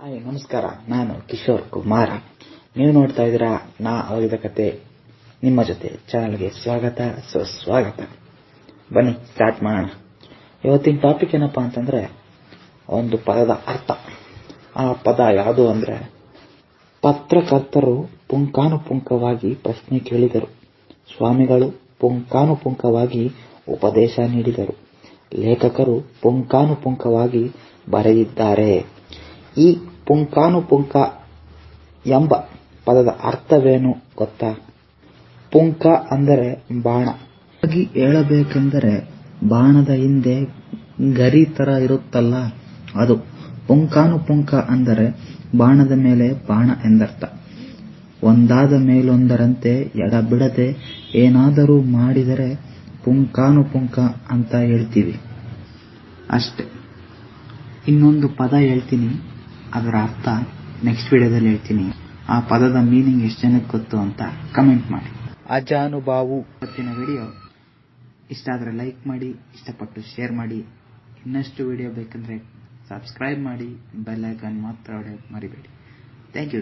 Hi ನಮಸ್ಕಾರ, ನಾನು ಕಿಶೋರ್ ಕುಮಾರ. ನೀವು ನೋಡ್ತಾ ಇದ್ದೀರಾ ನಾ ಓದಿದ ಕತೆ ನಿಮ್ಮ ಜೊತೆ ಚಾನಲ್ಗೆ ಸ್ವಾಗತ, ಸುಸ್ವಾಗತ. ಬನ್ನಿ ಸ್ಟಾರ್ಟ್ ಮಾಡೋಣ. ಇವತ್ತಿನ ಟಾಪಿಕ್ ಏನಪ್ಪಾ ಅಂತಂದ್ರೆ ಒಂದು ಪದದ ಅರ್ಥ. ಆ ಪದ ಯಾವುದು ಅಂದ್ರೆ, ಪತ್ರಕರ್ತರು ಪುಂಖಾನುಪುಂಖವಾಗಿ ಪ್ರಶ್ನೆ ಕೇಳಿದರು, ಸ್ವಾಮಿಗಳು ಪುಂಖಾನುಪುಂಖವಾಗಿ ಉಪದೇಶ ನೀಡಿದರು, ಲೇಖಕರು ಪುಂಖಾನುಪುಂಖವಾಗಿ ಬರೆದಿದ್ದಾರೆ. ಈ ಪುಂಖಾನುಪುಂಖ ಎಂಬ ಪದದ ಅರ್ಥವೇನು ಗೊತ್ತಾ? ಪುಂಖ ಅಂದರೆ ಬಾಣ. ಹಾಗೆ ಹೇಳಬೇಕೆಂದರೆ ಬಾಣದ ಹಿಂದೆ ಗರಿ ತರ ಇರುತ್ತಲ್ಲ, ಅದು. ಪುಂಖಾನುಪುಂಖ ಅಂದರೆ ಬಾಣದ ಮೇಲೆ ಬಾಣ ಎಂದರ್ಥ. ಒಂದಾದ ಮೇಲೊಂದರಂತೆ ಎಡಬಿಡದೆ ಏನಾದರೂ ಮಾಡಿದರೆ ಪುಂಖಾನುಪುಂಖ ಅಂತ ಹೇಳ್ತೀವಿ ಅಷ್ಟೆ. ಇನ್ನೊಂದು ಪದ ಹೇಳ್ತೀನಿ, ಅದರ ಅರ್ಥ ನೆಕ್ಸ್ಟ್ ವಿಡಿಯೋದಲ್ಲಿ ಹೇಳ್ತೀನಿ. ಆ ಪದದ ಮೀನಿಂಗ್ ಎಷ್ಟು ಜನಕ್ಕೆ ಗೊತ್ತು ಅಂತ ಕಮೆಂಟ್ ಮಾಡಿ. ಅಜಾನುಬಾಹು. ಇವತ್ತಿನ ವಿಡಿಯೋ ಇಷ್ಟ ಆದರೆ ಲೈಕ್ ಮಾಡಿ, ಇಷ್ಟಪಟ್ಟು ಶೇರ್ ಮಾಡಿ. ಇನ್ನಷ್ಟು ವಿಡಿಯೋ ಬೇಕಂದ್ರೆ ಸಬ್ಸ್ಕ್ರೈಬ್ ಮಾಡಿ, ಬೆಲ್ ಐಕಾನ್ ಮಾತ್ರ ಹೊಡೆಯೋಕೆ ಮರಿಬೇಡಿ. Thank you.